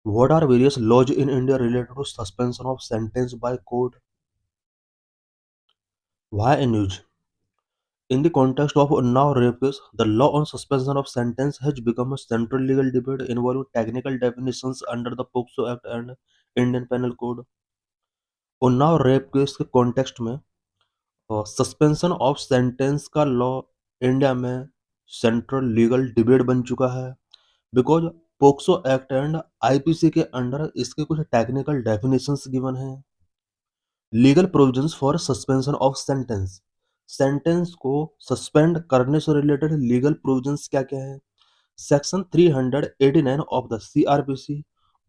What are various laws in India related to suspension of sentence by court? Why in use? In the context of Unnao rape case, the law on suspension of sentence has become a central legal debate involving technical definitions under the POCSO Act and Indian Penal Code. Unnao rape case के context में suspension of sentence का law India में central legal debate बन चुका है because POCSO act and IPC के under इसके कुछ टेक्निकल डेफिनेशंस गिवन हैं। Legal provisions for suspension of sentence, sentence को सस्पेंड करने से रिलेटेड लीगल प्रोविजंस क्या क्या है। सेक्शन 389 ऑफ द सीआरपीसी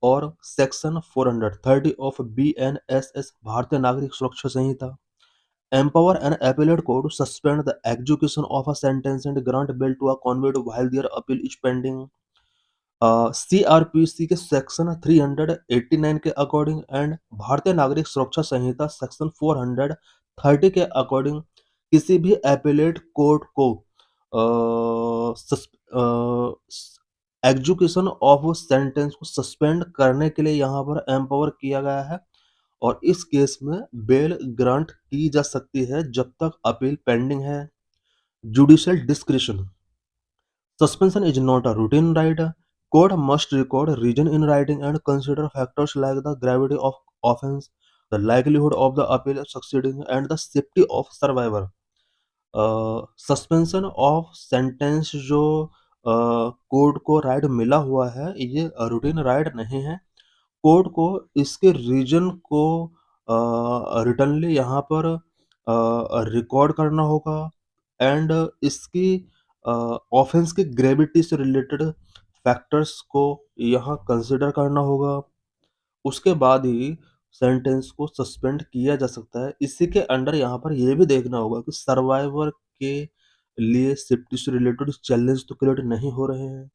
और सेक्शन 430 ऑफ बीएनएसएस भारतीय नागरिक सुरक्षा संहिता empower an appellate court to suspend the execution of a sentence and grant bail to a convict while their appeal is pending। CrPC के section 389 के according and भारतीय नागरिक सुरक्षा संहिता section 430 के अकॉर्डिंग किसी भी एपेलेट कोर्ट को एग्जीक्यूशन ऑफ सेंटेंस को सस्पेंड करने के लिए यहाँ पर एम्पावर किया गया है और इस केस में बेल ग्रांट की जा सकती है जब तक अपील पेंडिंग है। Judicial discretion, suspension is not a routine right. Court must record reason in writing and consider factors like the gravity of offense, the likelihood of the appeal succeeding, and the safety of survivor। Suspension of sentence जो court को right मिला हुआ है ये routine right नहीं है। Court को इसके रीजन को रिटनली यहाँ पर रिकॉर्ड करना होगा एंड इसकी ऑफेंस की ग्रेविटी से रिलेटेड फैक्टर्स को यहाँ कंसिडर करना होगा। उसके बाद ही सेंटेंस को सस्पेंड किया जा सकता है। इसी के अंडर यहाँ पर ये भी देखना होगा कि सर्वाइवर के लिए सेफ्टी से रिलेटेड चैलेंज तो क्रिएट नहीं हो रहे हैं।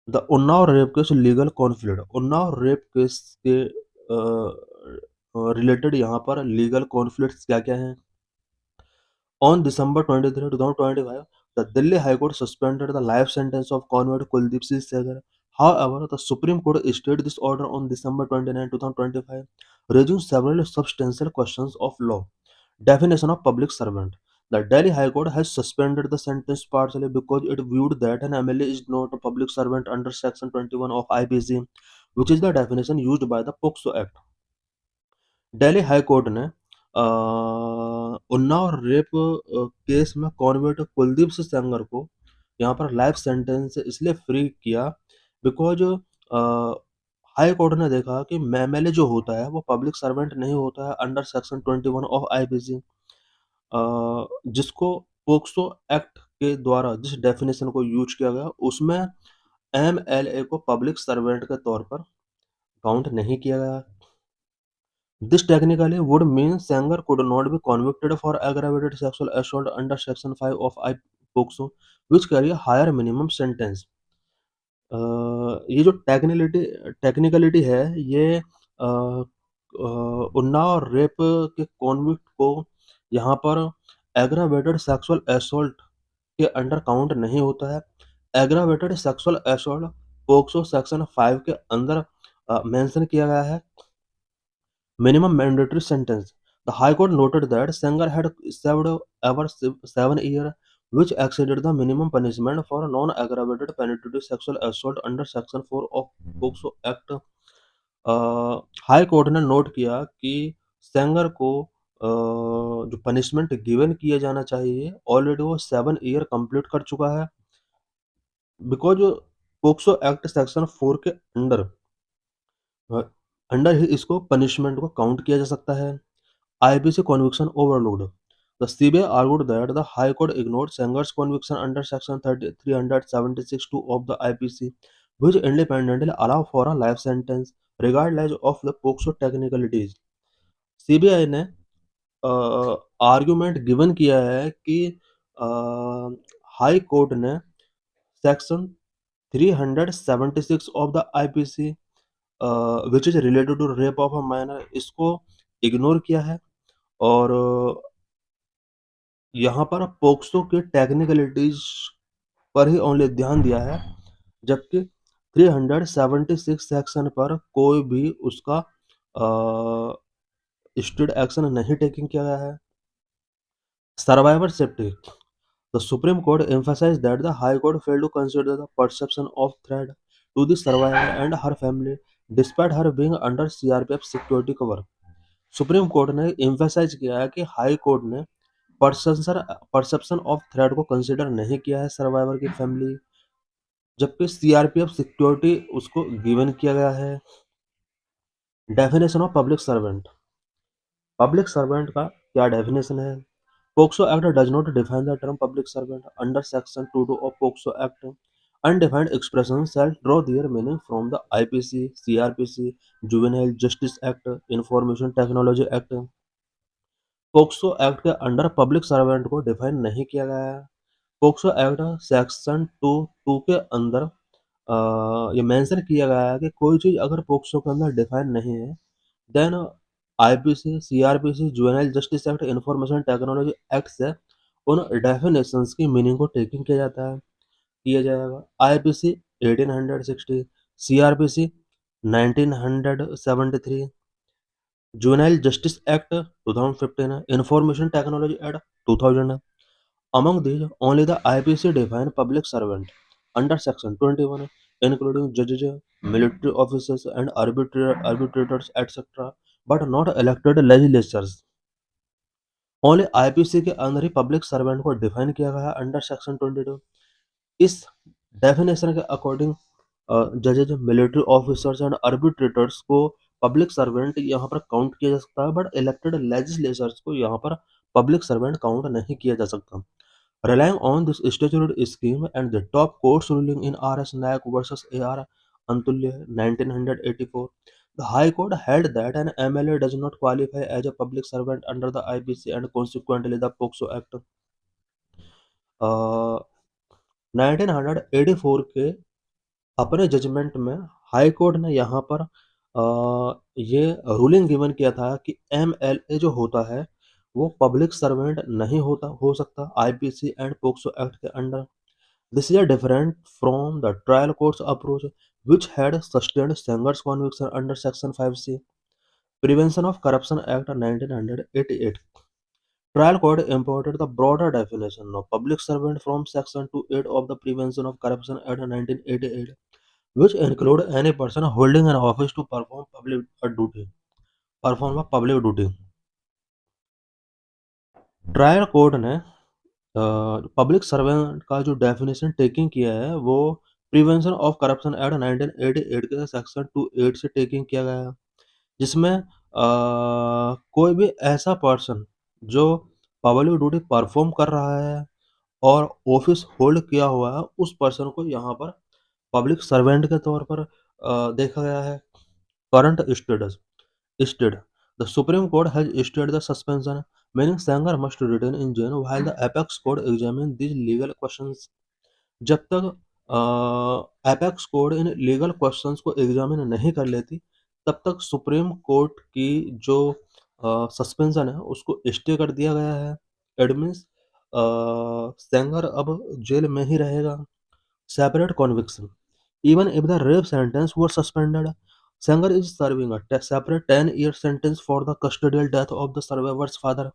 The Unnao rape case legal conflict, Unnao rape case के रिलेटेड यहाँ पर लीगल कॉन्फ्लिक्ट्स क्या क्या हैं। On December 23, 2025, the Delhi High Court suspended the life sentence of convict Kuldeep Singh Segar. However, the Supreme Court stayed this order on December 29, 2025, raising several substantial questions of law. Definition of public servant. The Delhi High Court has suspended the sentence partially because it viewed that an MLA is not a public servant under Section 21 of IPC, which is the definition used by the POCSO Act. Delhi high court ने Unnao rape case में convict Kuldeep Singh Sengar को यहाँ पर life sentence से इसलिए free किया because high court ने देखा कि एमएलए जो होता है वो पब्लिक सर्वेंट नहीं होता है अंडर सेक्शन 21 ऑफ आईपीसी, जिसको पोक्सो एक्ट के द्वारा जिस डेफिनेशन को यूज किया गया उसमें एमएलए को पब्लिक सर्वेंट के तौर पर काउंट नहीं किया गया। This technically would mean Sanger could not be convicted for aggravated sexual assault under Section 5 of POCSO, which carry a higher minimum sentence। ये जो टेक्निकलिटी है ये उन्नाव रेप के कॉन्विक्ट को यहाँ पर एग्रावेटेड सेक्सुअल असॉल्ट के अंडर काउंट नहीं होता है। Aggravated sexual assault POCSO section 5 के अंदर मेंशन किया गया है। Minimum mandatory sentence. The High Court noted that Sanger had served over 7 years, which exceeded the minimum punishment for non-aggravated penetrative sexual assault under Section 4 of POCSO Act। High court ने note किया कि सेंगर को जो punishment given किया जाना चाहिए already वो 7 year complete कर चुका है बिकॉज पोक्सो एक्ट सेक्शन 4 के अंडर ही इसको पनिशमेंट को काउंट किया जा सकता है। IPC conviction overlooked. The CBI argued that the High Court ignored Sanger's conviction under Section 376(2) of the IPC, which independently allow for a life sentence regardless of the POCSO technicalities। CBI ने argument given किया है कि high court ने section 376 of the IPC which is related to rape of a minor इसको ignore किया है और यहाँ पर पोक्सो के टेक्निकलिटीज पर ही ओनली ध्यान दिया है, जबकि 376 सेक्शन पर कोई भी उसका स्ट्रिक्ट एक्शन नहीं टेकिंग किया गया है। Survivor safety, the Supreme Court emphasized that the High Court failed to consider the perception of threat to the survivor and her family, despite her being under CRPF security cover. Supreme court ने emphasise किया है कि high court ने perception of threat को consider नहीं किया है survivor की फैमिली, जबकि सीआरपीएफ सिक्योरिटी उसको गिवन किया गया है। डेफिनेशन ऑफ पब्लिक सर्वेंट का क्या डेफिनेशन है? POCSO act does not define the term public servant under section 22 of POCSO act. Undefined expressions shall draw their meaning from the IPC, CRPC, Juvenile Justice Act, Information Technology Act। POCSO act के under public servant को define नहीं किया गया है। POCSO act section 2 के अंदर ये mention किया गया है कि कोई चीज अगर पोक्सो के अंदर डिफाइन नहीं है, then IPC, CrPC, juvenile justice act, information technology act से उन डेफिनेशंस की मीनिंग को टेकिंग किया जाता है, किया जाएगा। IPC 1860, CrPC 1973, juvenile justice act 2015, information technology act 2000। Among these, only the IPC define public servant under Section 21, including judges, military officers, and arbitrators, etc., but not elected legislatures. Only IPC के अंदर ही public servant को define किया गया है under section 22। इस definition के according जजेज, मिलिट्री ऑफिसर्स एंड आर्बिट्रेटर्स को पब्लिक सर्वेंट यहाँ पर काउंट किया जा सकता है, बट इलेक्टेड लेजिस्लेचर्स को यहाँ पर पब्लिक सर्वेंट काउंट नहीं किया जा सकता। Relying on this statutory scheme and the top court's ruling in R.S. Nayak versus A.R. Antulya 1984, the High Court held that an MLA does not qualify as a public servant under the IPC and consequently the POCSO Act। 1984 के अपने judgement में high court ने यहाँ पर ये ruling given किया था कि एमएलए जो होता है वो पब्लिक सर्वेंट नहीं हो सकता आईपीसी एंड पोक्सो एक्ट के under. This is different from the trial courts approach which had sustained Sengar's conviction under section 5C, prevention of corruption act 1988। Trial court imported the broader definition of public servant from section 28 of the Prevention of Corruption Act 1988, which include any person holding an office to perform a public duty। Trial court ने public servant का जो definition taking किया है वो prevention of corruption act 1988 के section 28 से taking किया गया है, जिसमें कोई भी ऐसा पर्सन जो पब्लिक ड्यूटी परफॉर्म कर रहा है और ऑफिस होल्ड किया हुआ है उस पर्सन को यहाँ पर पब्लिक सर्वेंट के तौर पर देखा गया है। Current state, the Supreme Court has stayed the suspension, meaning Sengar must remain in jail while the apex court examine this legal questions. जब तक एपेक्स कोर्ट इन लीगल क्वेश्चंस को एग्जामिन नहीं कर लेती तब तक सुप्रीम कोर्ट की जो सस्पेंशन है उसको स्टे कर दिया गया है। इट मीन्स सेंगर अब जेल में ही रहेगा। Separate conviction, even if the rape sentence were suspended, Sanger is serving a separate 10-year sentence for the custodial death of the survivor's father,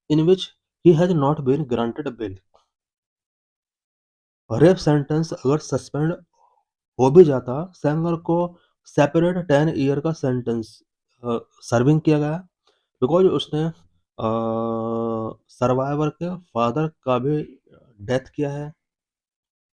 in which he has not been granted bail। Rape sentence अगर suspend हो भी जाता, सेंगर को separate 10 year का sentence serving किया गया because उसने survivor के फादर का भी डेथ किया है।